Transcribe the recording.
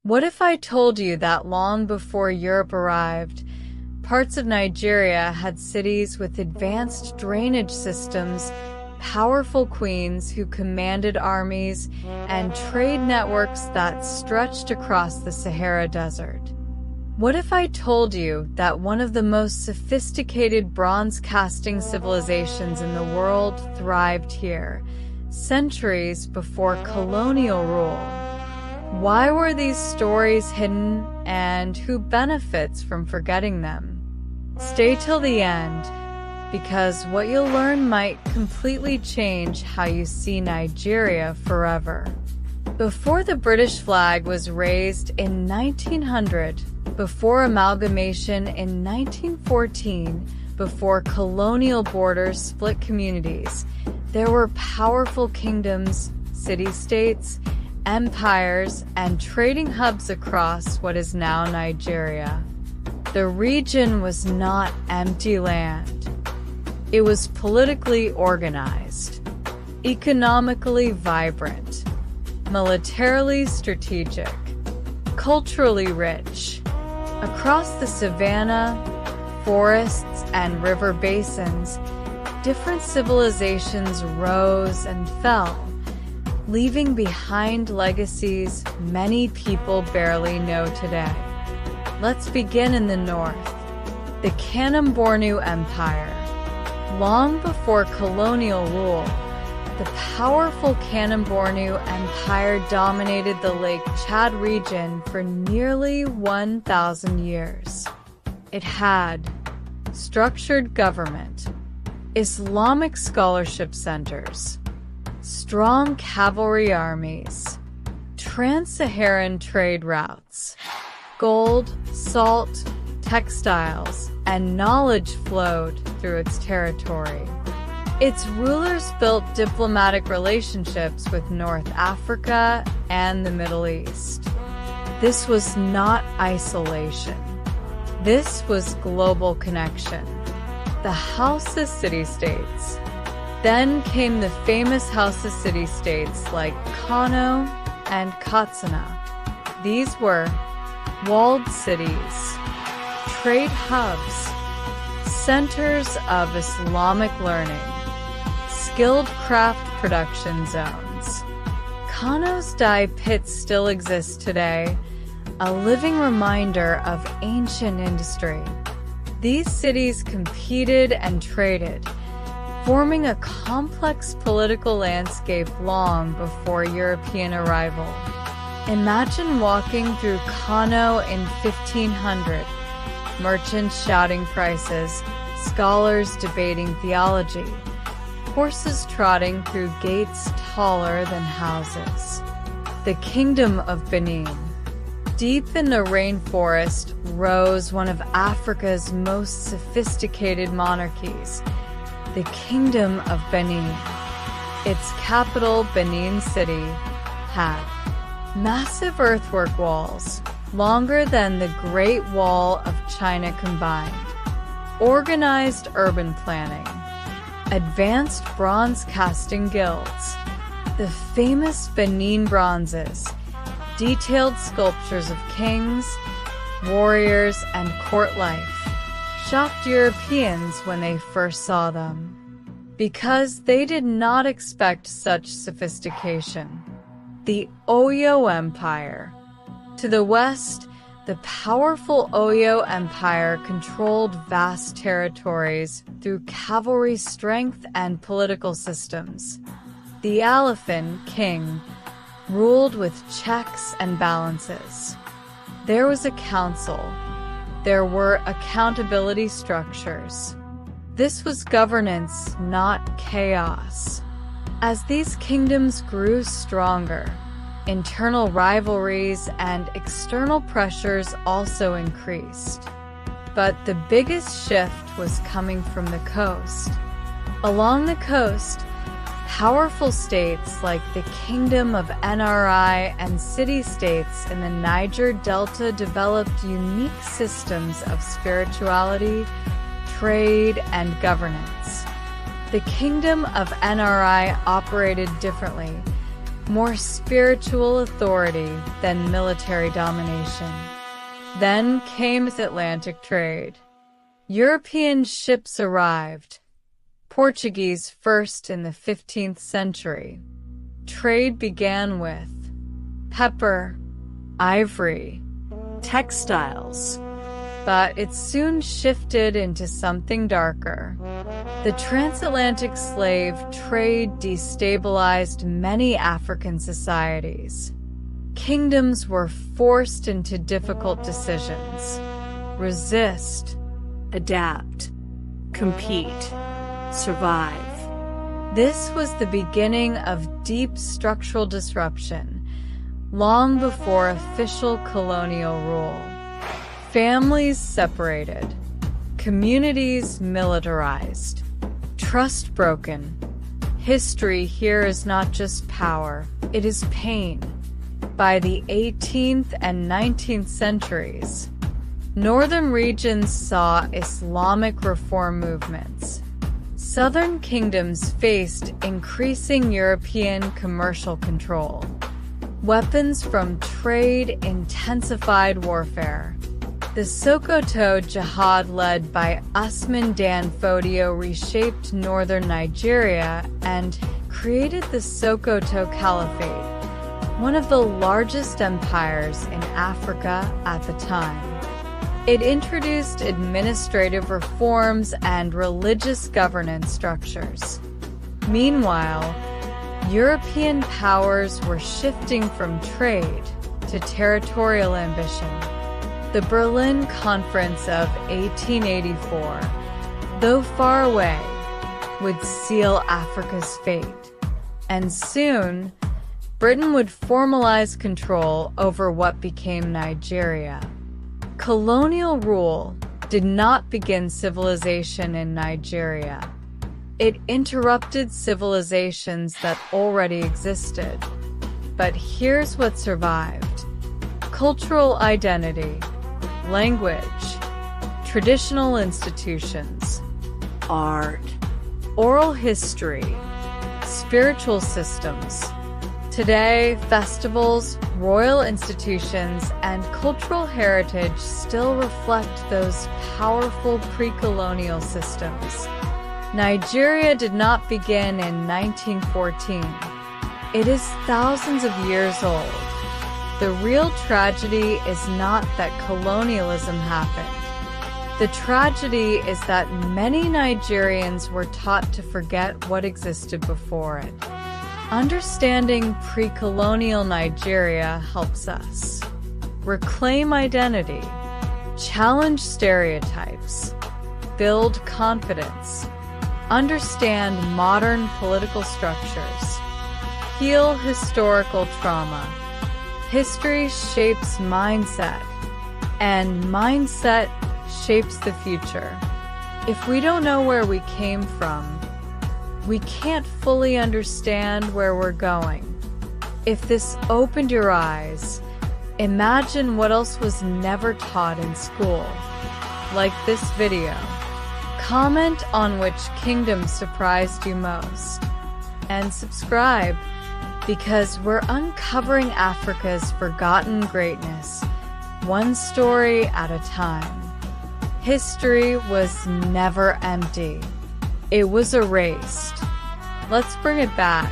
What if I told you that long before Europe arrived, parts of Nigeria had cities with advanced drainage systems, powerful queens who commanded armies, and trade networks that stretched across the Sahara Desert? What if I told you that one of the most sophisticated bronze casting civilizations in the world thrived here, centuries before colonial rule? Why were these stories hidden, and who benefits from forgetting them? Stay till the end, because what you'll learn might completely change how you see Nigeria forever. Before the British flag was raised in 1900, before amalgamation in 1914, before colonial borders split communities, there were powerful kingdoms, city-states, empires, and trading hubs across what is now Nigeria. The region was not empty land. It was politically organized, economically vibrant, militarily strategic, culturally rich. Across the savanna, forests, and river basins, different civilizations rose and fell, leaving behind legacies many people barely know today. Let's begin in the north. The Kanem-Bornu Empire. Long before colonial rule, the powerful Kanem-Bornu Empire dominated the Lake Chad region for nearly 1,000 years. It had structured government, Islamic scholarship centers, strong cavalry armies, Trans-Saharan trade routes. Gold, salt, textiles, and knowledge flowed through its territory. Its rulers built diplomatic relationships with North Africa and the Middle East. This was not isolation. This was global connection. The Hausa city-states. Then came the famous Hausa city-states like Kano and Katsina. These were walled cities, trade hubs, centers of Islamic learning, skilled craft production zones. Kano's dye pits still exist today, a living reminder of ancient industry. These cities competed and traded, forming a complex political landscape long before European arrival. Imagine walking through Kano in 1500, merchants shouting prices, scholars debating theology, horses trotting through gates taller than houses. The Kingdom of Benin. Deep in the rainforest rose one of Africa's most sophisticated monarchies, the Kingdom of Benin. Its capital, Benin City, had massive earthwork walls, longer than the Great Wall of China combined, organized urban planning, advanced bronze casting guilds, the famous Benin bronzes, detailed sculptures of kings, warriors, and court life, shocked Europeans when they first saw them, because they did not expect such sophistication. The Oyo Empire. To the west, the powerful Oyo Empire controlled vast territories through cavalry strength and political systems. The Alafin king ruled with checks and balances. There was a council. There were accountability structures. This was governance, not chaos. As these kingdoms grew stronger, internal rivalries and external pressures also increased. But the biggest shift was coming from the coast. Along the coast, powerful states like the Kingdom of NRI and city-states in the Niger Delta developed unique systems of spirituality, trade, and governance. The Kingdom of NRI operated differently. more spiritual authority than military domination. Then came the Atlantic trade. European ships arrived, Portuguese first in the 15th century. Trade began with pepper, ivory, textiles, but it soon shifted into something darker. The transatlantic slave trade destabilized many African societies. Kingdoms were forced into difficult decisions: resist, adapt, compete, survive. This was the beginning of deep structural disruption, long before official colonial rule. Families separated, communities militarized, trust broken. History here is not just power, it is pain. By the 18th and 19th centuries, northern regions saw Islamic reform movements. Southern kingdoms faced increasing European commercial control. Weapons from trade intensified warfare. The Sokoto Jihad led by Usman Dan Fodio reshaped northern Nigeria and created the Sokoto Caliphate, one of the largest empires in Africa at the time. It introduced administrative reforms and religious governance structures. Meanwhile, European powers were shifting from trade to territorial ambition. The Berlin Conference of 1884, though far away, would seal Africa's fate. And soon, Britain would formalize control over what became Nigeria. Colonial rule did not begin civilization in Nigeria. It interrupted civilizations that already existed. But here's what survived: cultural identity, language, traditional institutions, art, oral history, spiritual systems. Today, festivals, royal institutions, and cultural heritage still reflect those powerful pre-colonial systems. Nigeria did not begin in 1914. It is thousands of years old. The real tragedy is not that colonialism happened. The tragedy is that many Nigerians were taught to forget what existed before it. Understanding pre-colonial Nigeria helps us reclaim identity, challenge stereotypes, build confidence, understand modern political structures, heal historical trauma. History shapes mindset, and mindset shapes the future. If we don't know where we came from, we can't fully understand where we're going. If this opened your eyes, imagine what else was never taught in school. Like this video. Comment on which kingdom surprised you most. And subscribe, because we're uncovering Africa's forgotten greatness, one story at a time. History was never empty. It was erased. Let's bring it back.